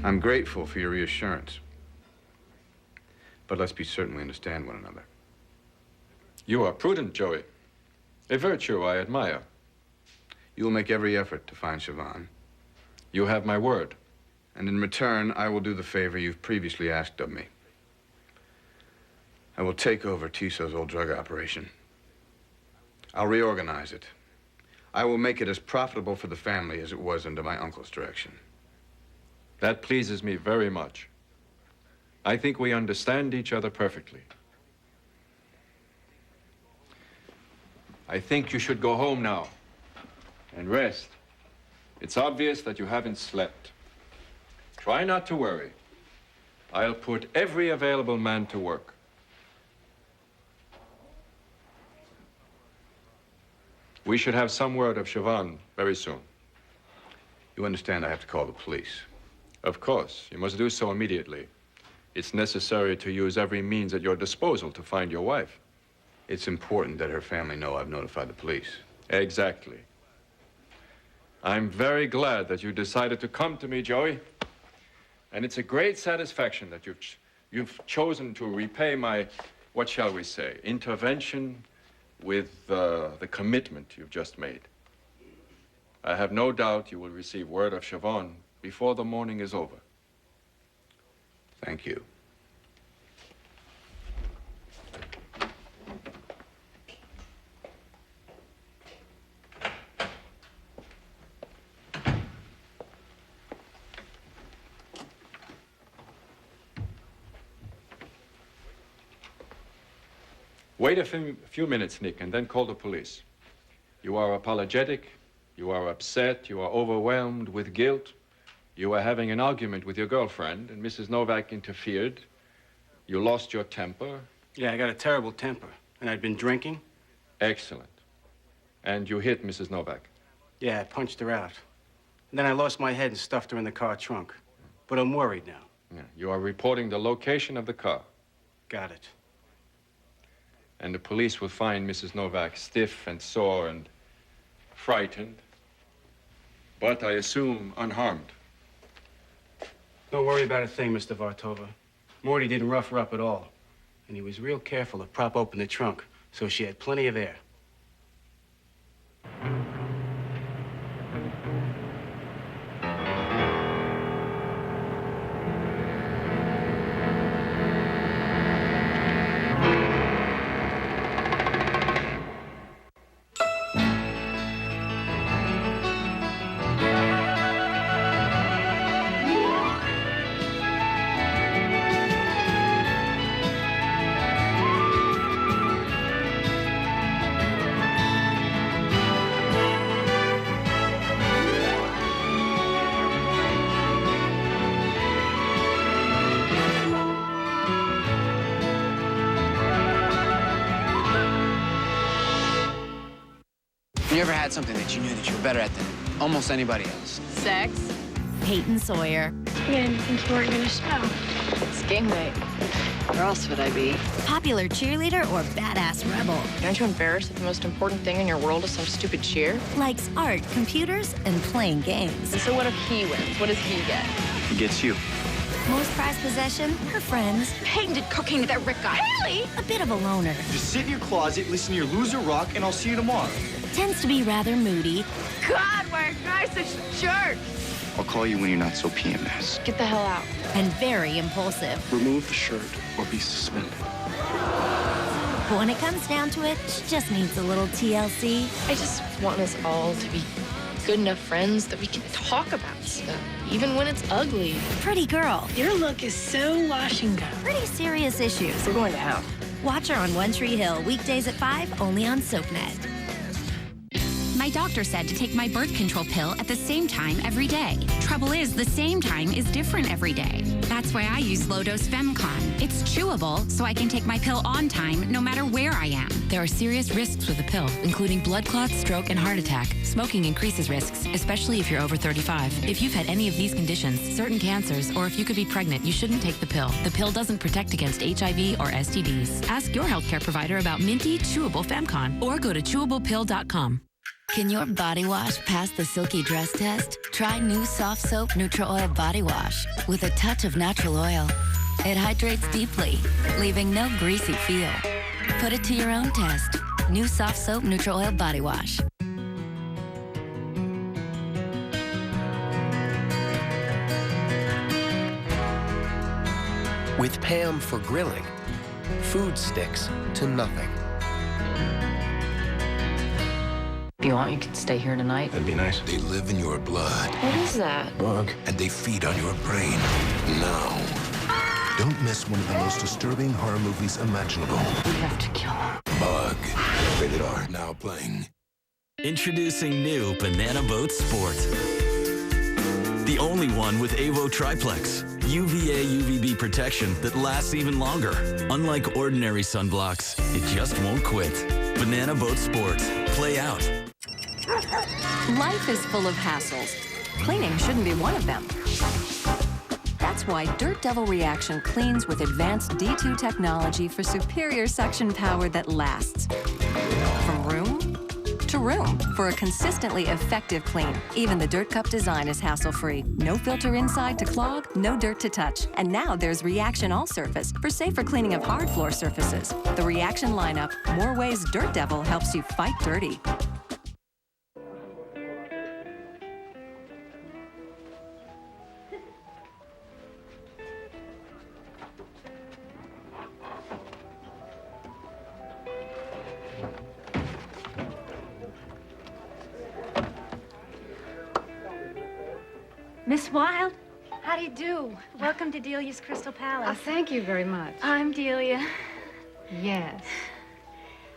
I'm grateful for your reassurance. But let's be certain we understand one another. You are prudent, Joey. A virtue I admire. You will make every effort to find Siobhan. You have my word. And in return, I will do the favor you've previously asked of me. I will take over Tissot's old drug operation. I'll reorganize it. I will make it as profitable for the family as it was under my uncle's direction. That pleases me very much. I think we understand each other perfectly. I think you should go home now and rest. It's obvious that you haven't slept. Try not to worry. I'll put every available man to work. We should have some word of Siobhan very soon. You understand I have to call the police? Of course. You must do so immediately. It's necessary to use every means at your disposal to find your wife. It's important that her family know I've notified the police. Exactly. I'm very glad that you decided to come to me, Joey. And it's a great satisfaction that you've chosen to repay my, what shall we say, intervention with the commitment you've just made. I have no doubt you will receive word of Siobhan before the morning is over. Thank you. Wait a few minutes, Nick, and then call the police. You are apologetic, you are upset, you are overwhelmed with guilt. You were having an argument with your girlfriend, and Mrs. Novak interfered. You lost your temper. Yeah, I got a terrible temper, and I'd been drinking. Excellent. And you hit Mrs. Novak. Yeah, I punched her out. And then I lost my head and stuffed her in the car trunk. But I'm worried now. Yeah. You are reporting the location of the car. Got it. And the police will find Mrs. Novak stiff and sore and frightened, but I assume unharmed. Don't worry about a thing, Mr. Vartova. Morty didn't rough her up at all. And he was real careful to prop open the trunk, so she had plenty of air. You ever had something that you knew that you were better at than almost anybody else? Sex. Peyton Sawyer. I didn't think you weren't gonna show. It's game night. Where else would I be? Popular cheerleader or badass rebel. Aren't you embarrassed that the most important thing in your world is some stupid cheer? Likes art, computers, and playing games. And so what if he wins? What does he get? He gets you. Most prized possession, her friends. Peyton did cocaine to that Rick guy. Really? A bit of a loner. Just sit in your closet, listen to your loser rock, and I'll see you tomorrow. Tends to be rather moody. God, why are guys such jerks? I'll call you when you're not so PMS. Get the hell out. And very impulsive. Remove the shirt or be suspended. But when it comes down to it, she just needs a little TLC. I just want us all to be good enough friends that we can talk about stuff, even when it's ugly. Pretty girl. Your look is so wash and go. Pretty serious issues. We're going to hell. Watch her on One Tree Hill, weekdays at 5, only on SoapNet. My doctor said to take my birth control pill at the same time every day. Trouble is, the same time is different every day. That's why I use low-dose Femcon. It's chewable, so I can take my pill on time no matter where I am. There are serious risks with the pill, including blood clots, stroke, and heart attack. Smoking increases risks, especially if you're over 35. If you've had any of these conditions, certain cancers, or if you could be pregnant, you shouldn't take the pill. The pill doesn't protect against HIV or STDs. Ask your healthcare provider about minty, chewable Femcon, or go to chewablepill.com. Can your body wash pass the silky dress test? Try new Soft Soap Neutral Oil Body Wash with a touch of natural oil. It hydrates deeply, leaving no greasy feel. Put it to your own test. New Soft Soap Neutral Oil Body Wash. With Pam for grilling, food sticks to nothing. If you want, you can stay here tonight. That'd be nice. They live in your blood. What is that? Bug. And they feed on your brain. Now. Don't miss one of the most disturbing horror movies imaginable. We have to kill him. Bug. Rated R. Now playing. Introducing new Banana Boat Sport. The only one with Avo Triplex. UVA UVB protection that lasts even longer. Unlike ordinary sunblocks, it just won't quit. Banana Boat Sport. Play out. Life is full of hassles. Cleaning shouldn't be one of them. That's why Dirt Devil Reaction cleans with advanced D2 technology for superior suction power that lasts. From room to room for a consistently effective clean. Even the Dirt Cup design is hassle-free. No filter inside to clog, no dirt to touch. And now there's Reaction All Surface for safer cleaning of hard floor surfaces. The Reaction lineup, more ways Dirt Devil helps you fight dirty. Miss Wilde, how do you do? Welcome to Delia's Crystal Palace. Oh, thank you very much. I'm Delia. Yes.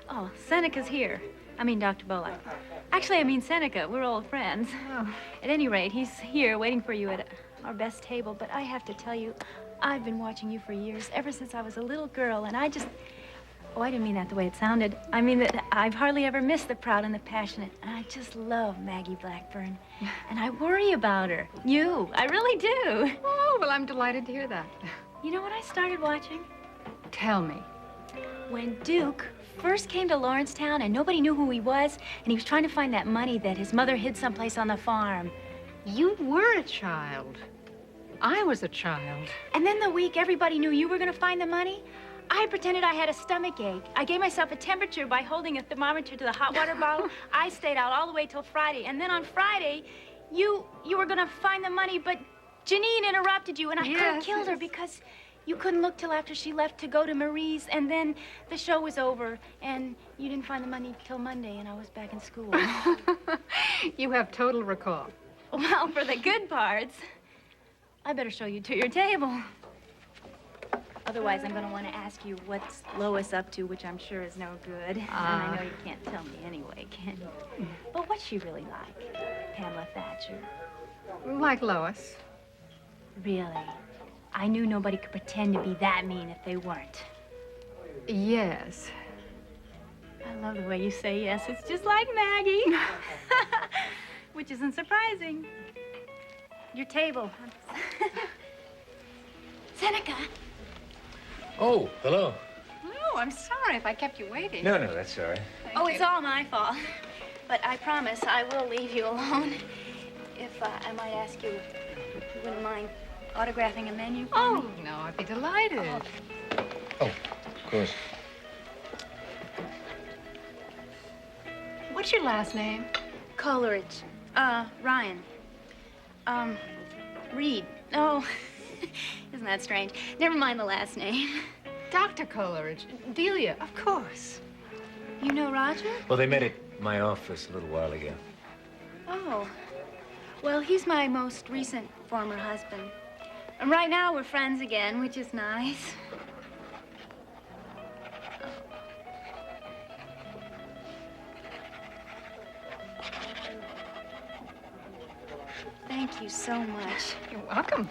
Oh, Seneca's here. I mean, Dr. Bullock. Actually, I mean Seneca. We're old friends. Oh. At any rate, he's here waiting for you at our best table. But I have to tell you, I've been watching you for years, ever since I was a little girl, and I just... Oh, I didn't mean that the way it sounded. I mean that I've hardly ever missed the proud and the passionate. And I just love Maggie Blackburn. And I worry about her. I really do. Oh, well, I'm delighted to hear that. You know what I started watching? Tell me. When Duke first came to Lawrencetown and nobody knew who he was, and he was trying to find that money that his mother hid someplace on the farm. You were a child. I was a child. And then the week everybody knew you were going to find the money, I pretended I had a stomach ache. I gave myself a temperature by holding a thermometer to the hot water bottle. I stayed out all the way till Friday. And then on Friday, you were going to find the money, but Janine interrupted you, and I could have killed her because you couldn't look till after she left to go to Marie's, and then the show was over, and you didn't find the money till Monday, and I was back in school. You have total recall. Well, for the good parts, I better show you to your table. Otherwise, I'm going to want to ask you what's Lois up to, which I'm sure is no good. And I know you can't tell me anyway, can you? But what's she really like, Pamela Thatcher? Like Lois. Really? I knew nobody could pretend to be that mean if they weren't. Yes. I love the way you say yes. It's just like Maggie. Which isn't surprising. Your table. Seneca. Oh, hello. Oh, I'm sorry if I kept you waiting. No, that's all right. Thank you. It's all my fault. But I promise I will leave you alone. If I might ask you if you wouldn't mind autographing a menu for me. No, I'd be delighted. Oh, of course. What's your last name? Coleridge. Ryan. Reed. Oh, isn't that strange? Never mind the last name. Dr. Coleridge. Delia, of course. You know Roger? Well, they met at my office a little while ago. Oh. Well, he's my most recent former husband. And right now we're friends again, which is nice. Thank you so much. You're welcome.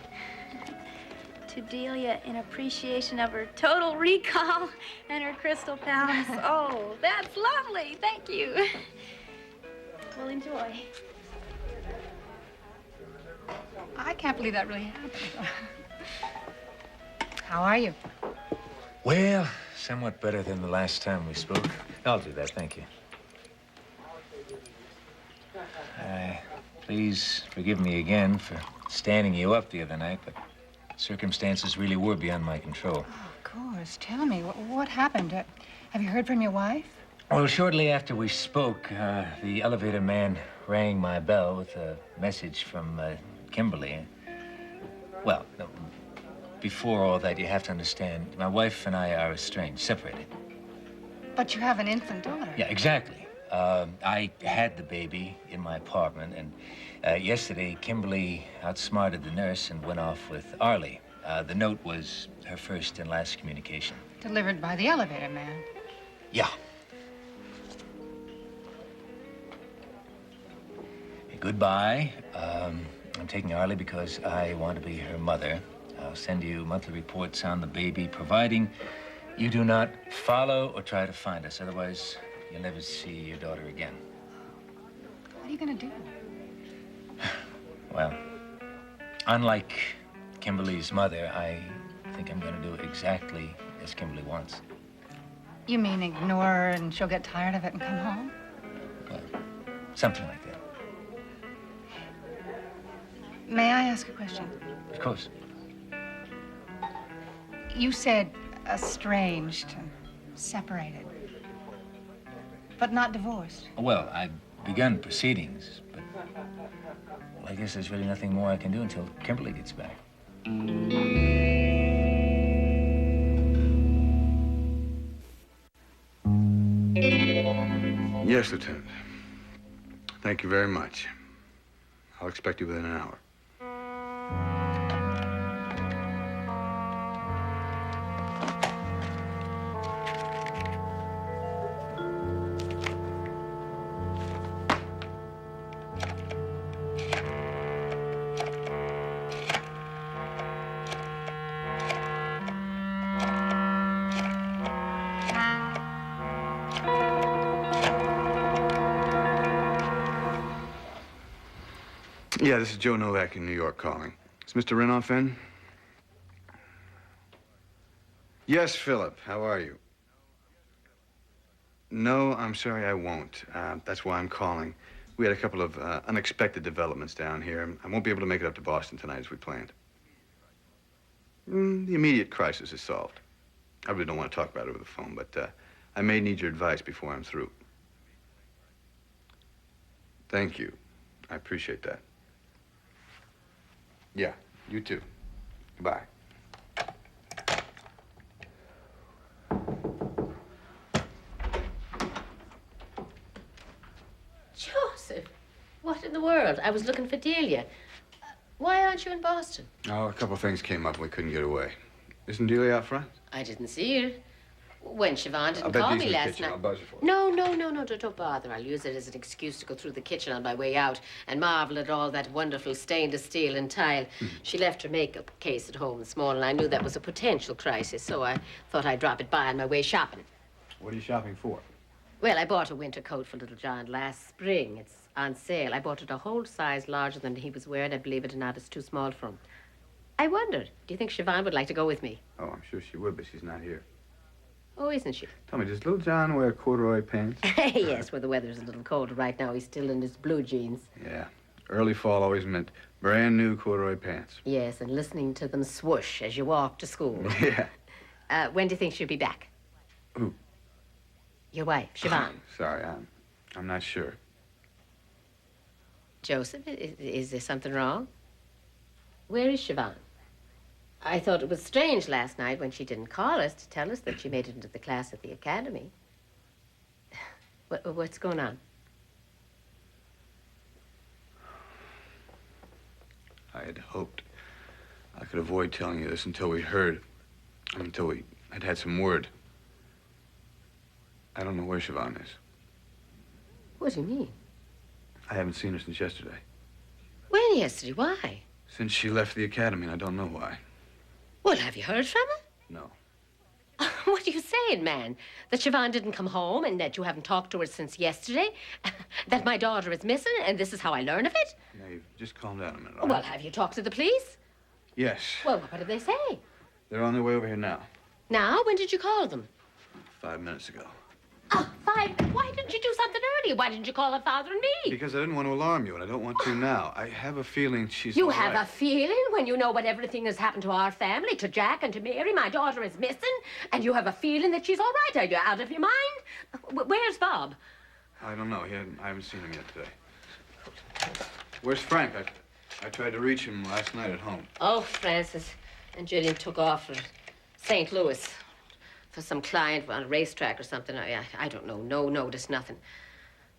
To Delia in appreciation of her total recall and her Crystal Palace. Oh, that's lovely. Thank you. Well, enjoy. I can't believe that really happened. How are you? Well, somewhat better than the last time we spoke. I'll do that, thank you. please forgive me again for standing you up the other night, but circumstances really were beyond my control. Oh, of course. Tell me, what happened? Have you heard from your wife? Well, shortly after we spoke, the elevator man rang my bell with a message from Kimberly. Well, before all that, you have to understand, my wife and I are estranged, separated. But you have an infant daughter. Yeah, exactly. I had the baby in my apartment, and yesterday, Kimberly outsmarted the nurse and went off with Arlie. The note was her first and last communication. Delivered by the elevator man. Yeah. Goodbye. I'm taking Arlie because I want to be her mother. I'll send you monthly reports on the baby, providing you do not follow or try to find us. Otherwise, you'll never see your daughter again. What are you going to do? Well, unlike Kimberly's mother, I think I'm going to do exactly as Kimberly wants. You mean ignore her and she'll get tired of it and come home? Well, something like that. May I ask a question? Of course. You said estranged and separated, but not divorced. Well, I've begun proceedings, but well, I guess there's really nothing more I can do until Kimberly gets back. Yes, Lieutenant. Thank you very much. I'll expect you within an hour. Yeah, this is Joe Novak in New York calling. Is Mr. Renoff in? Yes, Philip. How are you? No, I'm sorry, I won't. That's why I'm calling. We had a couple of unexpected developments down here. I won't be able to make it up to Boston tonight as we planned. The immediate crisis is solved. I really don't want to talk about it over the phone, but I may need your advice before I'm through. Thank you. I appreciate that. Yeah, you too. Goodbye. Joseph, what in the world? I was looking for Delia. Why aren't you in Boston? Oh, a couple of things came up and we couldn't get away. Isn't Delia out front? I didn't see her. When Siobhan didn't call me last night. I'll buzz you for it. No, don't bother. I'll use it as an excuse to go through the kitchen on my way out and marvel at all that wonderful stainless steel and tile. She left her makeup case at home this morning. I knew that was a potential crisis, so I thought I'd drop it by on my way shopping. What are you shopping for? Well, I bought a winter coat for little John last spring. It's on sale. I bought it a whole size larger than he was wearing. And believe it or not, it's too small for him. I wondered, do you think Siobhan would like to go with me? Oh, I'm sure she would, but she's not here. Oh, isn't she? Tell me, does little John wear corduroy pants? Yes, well, the weather's a little colder right now. He's still in his blue jeans. Yeah. Early fall always meant brand new corduroy pants. Yes, and listening to them swoosh as you walk to school. Yeah. When do you think she'll be back? Who? Your wife, Siobhan. Sorry, I'm not sure. Joseph, is there something wrong? Where is Siobhan? I thought it was strange last night when she didn't call us to tell us that she made it into the class at the academy. What's going on? I had hoped I could avoid telling you this until we had some word. I don't know where Siobhan is. What do you mean? I haven't seen her since yesterday. When yesterday? Why? Since she left the academy, and I don't know why. Well, have you heard from her? No. What are you saying, man? That Siobhan didn't come home and that you haven't talked to her since yesterday? That my daughter is missing and this is how I learn of it? Maeve, just calm down a minute. Well, have you talked to the police? Yes. Well, what did they say? They're on their way over here now. Now? When did you call them? 5 minutes ago. Oh, Five, why didn't you do something earlier? Why didn't you call her father and me? Because I didn't want to alarm you, and I don't want to now. I have a feeling she's You all have right. a feeling when you know what everything has happened to our family, to Jack and to Mary. My daughter is missing, and you have a feeling that she's all right. Are you out of your mind? Where's Bob? I don't know. I haven't seen him yet today. Where's Frank? I tried to reach him last night at home. Oh, Francis and Jillian took off for St. Louis for some client on a racetrack or something. I don't know. No notice, nothing.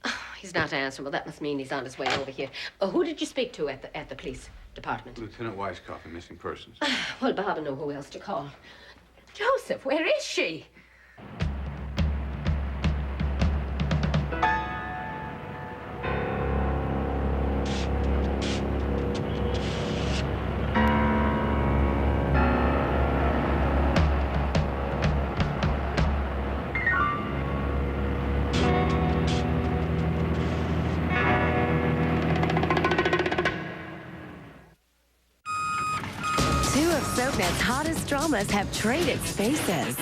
Oh, he's not answering. Well, that must mean he's on his way over here. Who did you speak to at the police department? Lieutenant Weiskopf in missing persons. Well, Bob will know who else to call. Joseph, where is she? SoapNet's hottest dramas have traded spaces.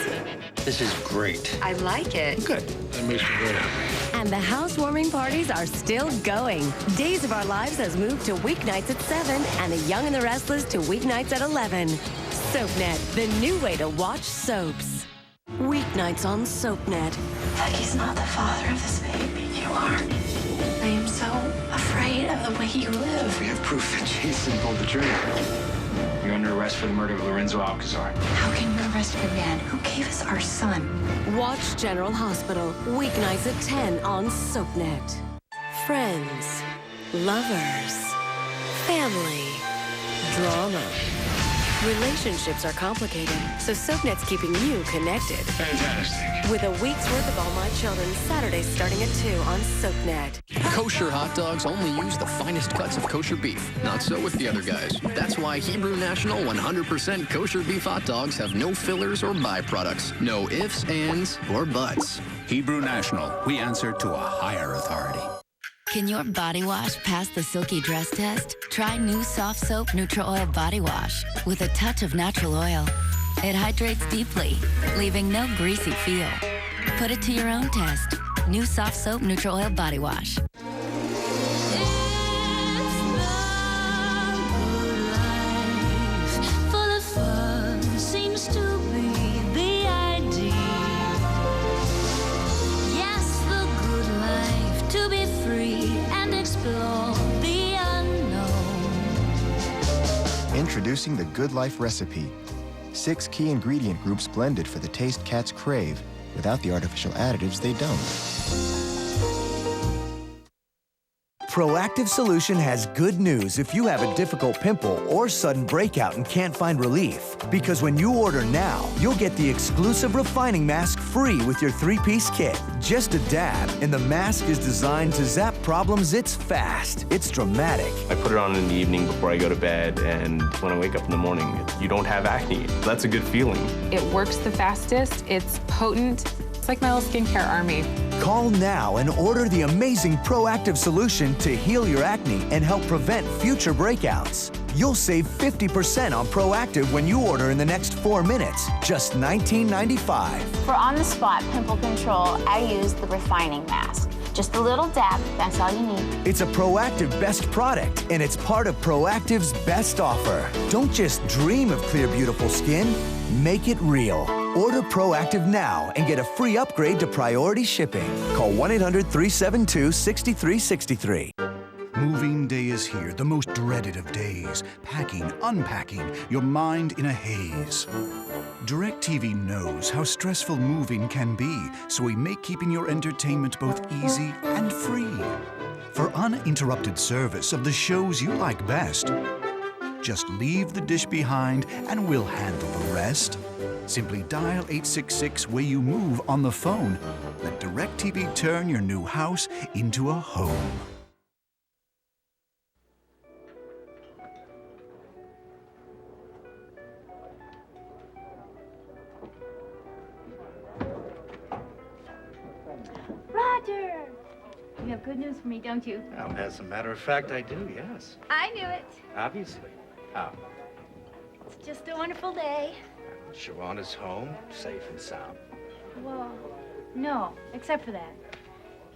This is great. I like it. Good. That makes me very happy. And the housewarming parties are still going. Days of Our Lives has moved to weeknights at 7 and The Young and the Restless to weeknights at 11. SoapNet, the new way to watch soaps. Weeknights on SoapNet. He's not the father of this baby. You are. I am so afraid of the way you live. We have proof that Jason pulled the trigger. You're under arrest for the murder of Lorenzo Alcazar. How can you arrest the man who gave us our son? Watch General Hospital, weeknights at 10 on SoapNet. Friends, lovers, family, drama. Relationships are complicated, so SoapNet's keeping you connected. Fantastic. With a week's worth of All My Children, Saturdays starting at 2 on SoapNet. Kosher hot dogs only use the finest cuts of kosher beef. Not so with the other guys. That's why Hebrew National 100% kosher beef hot dogs have no fillers or byproducts. No ifs, ands, or buts. Hebrew National. We answer to a higher authority. Can your body wash pass the silky dress test? Try new Soft Soap Neutral Oil Body Wash with a touch of natural oil. It hydrates deeply, leaving no greasy feel. Put it to your own test. New Soft Soap Neutral Oil Body Wash. Introducing the Good Life recipe. 6 key ingredient groups blended for the taste cats crave. Without the artificial additives, they don't. Proactive Solution has good news if you have a difficult pimple or sudden breakout and can't find relief. Because when you order now, you'll get the exclusive refining mask free with your 3-piece kit. Just a dab, and the mask is designed to zap problems. It's fast. It's dramatic. I put it on in the evening before I go to bed, and when I wake up in the morning, you don't have acne. That's a good feeling. It works the fastest. It's potent. It's like my little skincare army. Call now and order the amazing Proactive Solution to heal your acne and help prevent future breakouts. You'll save 50% on Proactive when you order in the next 4 minutes, just $19.95. For on-the-spot pimple control, I use the refining mask. Just a little dab, that's all you need. It's a Proactive Best product, and it's part of Proactive's Best offer. Don't just dream of clear, beautiful skin. Make it real. Order Proactive now and get a free upgrade to priority shipping. Call 1-800-372-6363. Moving day is here, the most dreaded of days. Packing, unpacking, your mind in a haze. DirecTV knows how stressful moving can be, so we make keeping your entertainment both easy and free. For uninterrupted service of the shows you like best, just leave the dish behind and we'll handle the rest. Simply dial 866 where you move on the phone. Let DirecTV turn your new house into a home. Roger! You have good news for me, don't you? As a matter of fact, I do, yes. I knew it. Obviously. How? It's just a wonderful day. Sharon is home, safe and sound. Well, No, except for that.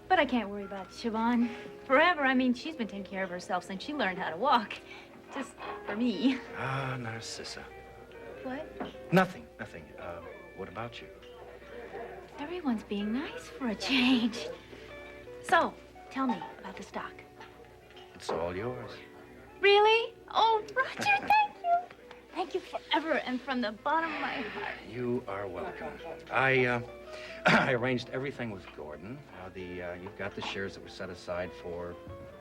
But I can't worry about Siobhan. Forever. I mean, she's been taking care of herself since she learned how to walk. Just for me. Ah, Narcissa. What? Nothing. What about you? Everyone's being nice for a change. So, tell me about the stock. It's all yours. Really? Oh, Roger, thank you. Thank you forever and from the bottom of my heart. You are welcome. I arranged everything with Gordon. You've got the shares that were set aside for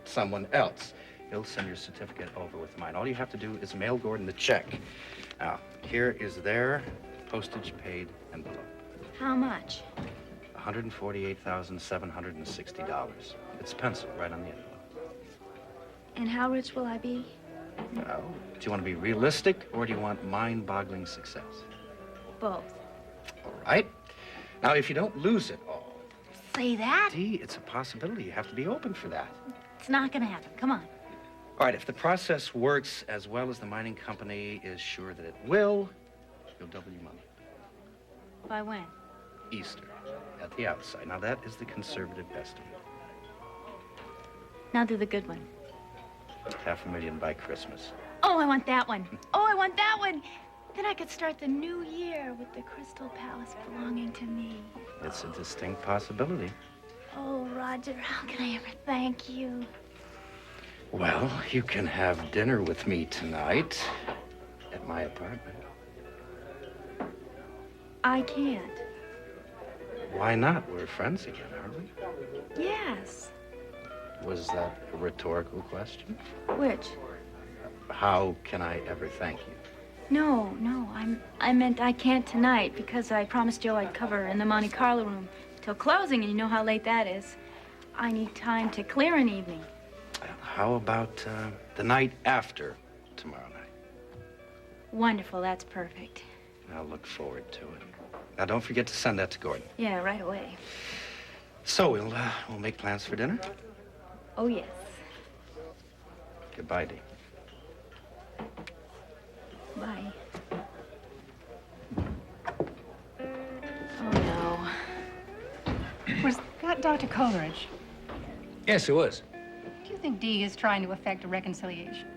someone else. He'll send your certificate over with mine. All you have to do is mail Gordon the check. Now, here is their postage paid envelope. How much? $148,760. It's penciled right on the envelope. And how rich will I be? Now, do you want to be realistic or do you want mind-boggling success? Both. All right. Now, if you don't lose it all. Say that? Dee, it's a possibility. You have to be open for that. It's not gonna happen. Come on. All right, if the process works as well as the mining company is sure that it will, you'll double your money. By when? Easter, at the outside. Now, that is the conservative estimate. Now do the good one. $500,000 by Christmas. Oh, I want that one. Oh, I want that one. Then I could start the new year with the Crystal Palace belonging to me. It's a distinct possibility. Oh, Roger, how can I ever thank you? Well, you can have dinner with me tonight at my apartment. I can't. Why not? We're friends again, aren't we? Yes. Was that a rhetorical question? Which? How can I ever thank you? No, I meant I can't tonight because I promised Joe I'd cover in the Monte Carlo room till closing, and you know how late that is. I need time to clear an evening. How about the night after tomorrow night? Wonderful, that's perfect. I'll look forward to it. Now, don't forget to send that to Gordon. Yeah, right away. So we'll make plans for dinner? Oh, yes. Goodbye, Dee. Bye. Oh, no. Was that Dr. Coleridge? Yes, it was. Do you think Dee is trying to effect a reconciliation?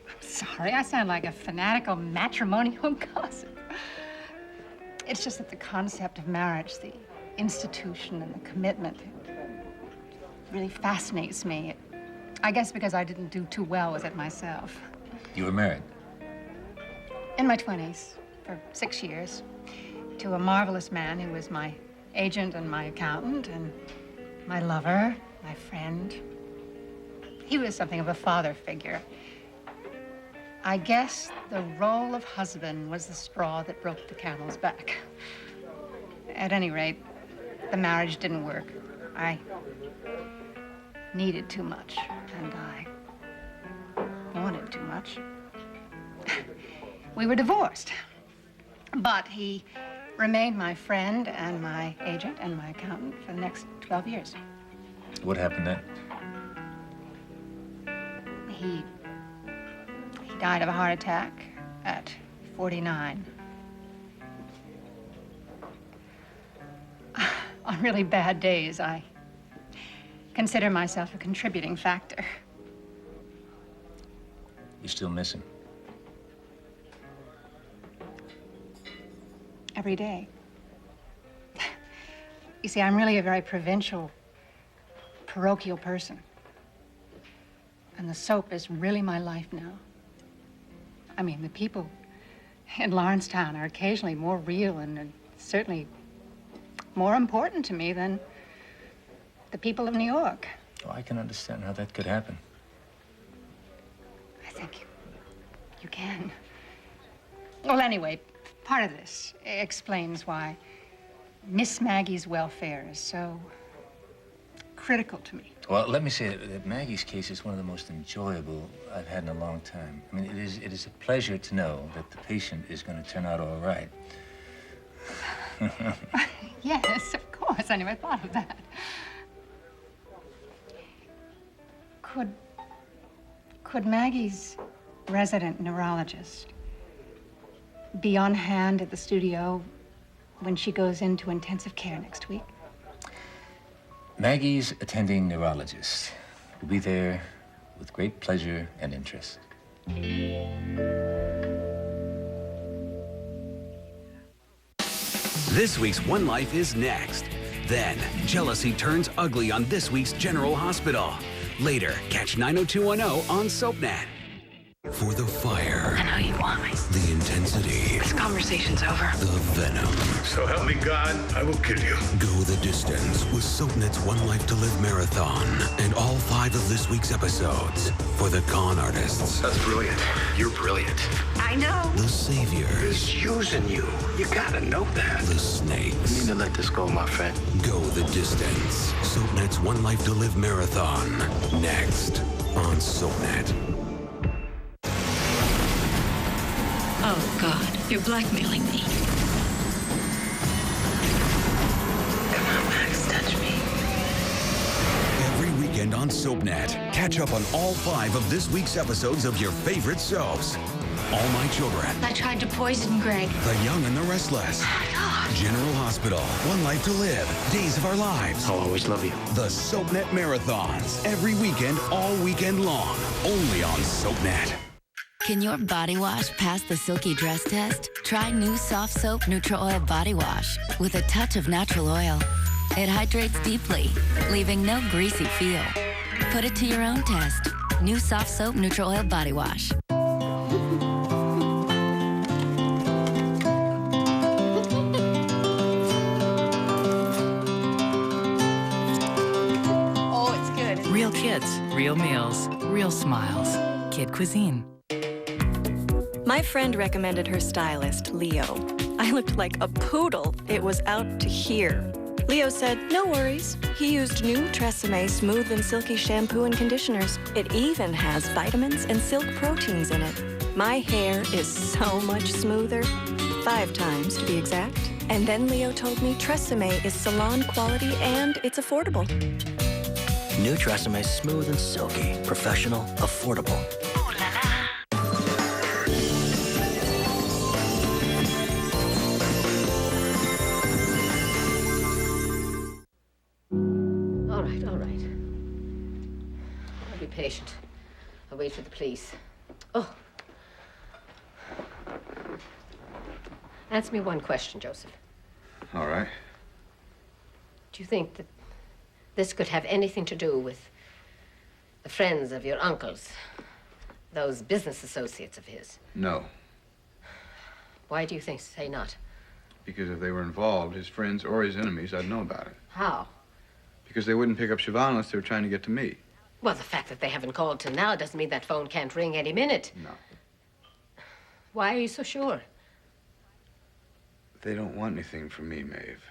I'm sorry, I sound like a fanatical matrimonial gossip. It's just that the concept of marriage, the institution and the commitment, really fascinates me. I guess because I didn't do too well with it myself. You were married? In my 20s, for 6 years, to a marvelous man who was my agent and my accountant and my lover, my friend. He was something of a father figure. I guess the role of husband was the straw that broke the camel's back. At any rate, the marriage didn't work. I needed too much, and I wanted too much. We were divorced, but he remained my friend and my agent and my accountant for the next 12 years. What happened then? He died of a heart attack at 49. On really bad days, I consider myself a contributing factor. You still miss him? Every day. You see, I'm really a very provincial, parochial person. And the soap is really my life now. I mean, the people in Lawrencetown are occasionally more real and certainly more important to me than the people of New York. Oh, I can understand how that could happen. I think you can. Well, anyway, part of this explains why Miss Maggie's welfare is so critical to me. Well, let me say that Maggie's case is one of the most enjoyable I've had in a long time. I mean, it is a pleasure to know that the patient is going to turn out all right. Yes, of course. I never thought of that. Could Maggie's resident neurologist be on hand at the studio when she goes into intensive care next week? Maggie's attending neurologist. We'll be there with great pleasure and interest. This week's One Life is next. Then, jealousy turns ugly on this week's General Hospital. Later, catch 90210 on SoapNet. For the fire. I know you want me. The intensity. This conversation's over. The venom. So help me God, I will kill you. Go the distance with SoapNet's One Life to Live marathon and all 5 of this week's episodes for the con artists. That's brilliant. You're brilliant. I know. The saviors. He's using you. You gotta know that. The snakes. You need to let this go, my friend. Go the distance. SoapNet's One Life to Live marathon. Next on SoapNet. Oh, God, you're blackmailing me. Come on, Max, touch me. Every weekend on SoapNet, catch up on all 5 of this week's episodes of your favorite soaps. All My Children. I tried to poison Greg. The Young and the Restless. General Hospital. One Life to Live. Days of Our Lives. I'll always love you. The SoapNet Marathons. Every weekend, all weekend long. Only on SoapNet. Can your body wash pass the silky dress test? Try new Soft Soap Neutral Oil Body Wash with a touch of natural oil. It hydrates deeply, leaving no greasy feel. Put it to your own test. New Soft Soap Neutral Oil Body Wash. Oh, it's good. Real kids, real meals, real smiles. Kid cuisine. My friend recommended her stylist, Leo. I looked like a poodle. It was out to here. Leo said, no worries. He used new Tresemme smooth and silky shampoo and conditioners. It even has vitamins and silk proteins in it. My hair is so much smoother. 5 times to be exact. And then Leo told me Tresemme is salon quality and it's affordable. New Tresemme is smooth and silky, professional, affordable. All right. I'll be patient. I'll wait for the police. Oh. Answer me one question, Joseph. All right. Do you think that this could have anything to do with the friends of your uncle's, those business associates of his? No. Why do you say not? Because if they were involved, his friends or his enemies, I'd know about it. How? Because they wouldn't pick up Siobhan unless they were trying to get to me. Well, the fact that they haven't called till now doesn't mean that phone can't ring any minute. No. Why are you so sure? They don't want anything from me, Maeve.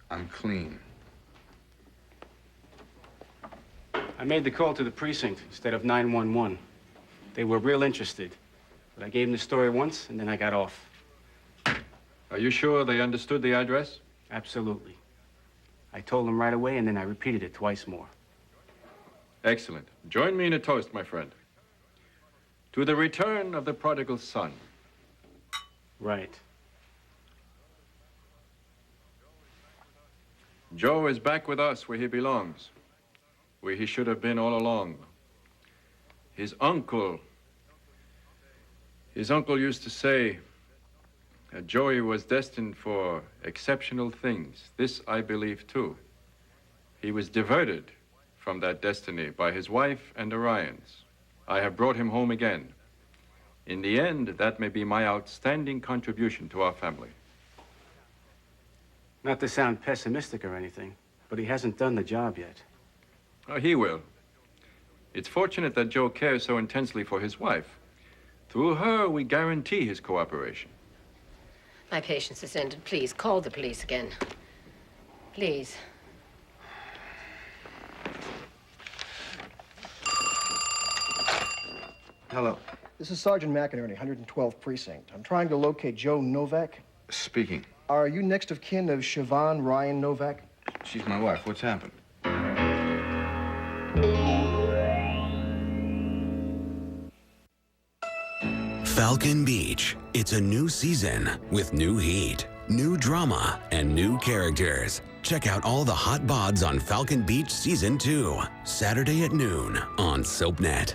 I'm clean. I made the call to the precinct instead of 911. They were real interested. But I gave them the story once, and then I got off. Are you sure they understood the address? Absolutely. I told them right away, and then I repeated it twice more. Excellent. Join me in a toast, my friend. To the return of the prodigal son. Right. Joe is back with us where he belongs, where he should have been all along. His uncle used to say that Joey was destined for exceptional things. This I believe too. He was diverted from that destiny by his wife and Orion's. I have brought him home again. In the end, that may be my outstanding contribution to our family. Not to sound pessimistic or anything, but he hasn't done the job yet. Oh, he will. It's fortunate that Joe cares so intensely for his wife. Through her, we guarantee his cooperation. My patience is ended. Please, call the police again. Please. Hello. This is Sergeant McInerney, 112th Precinct. I'm trying to locate Joe Novak. Speaking. Are you next of kin of Siobhan Ryan Novak? She's my wife. What's happened? Falcon Beach. It's a new season with new heat. new drama, and new characters. Check out all the hot bods on Falcon Beach Season 2, Saturday at noon on SoapNet.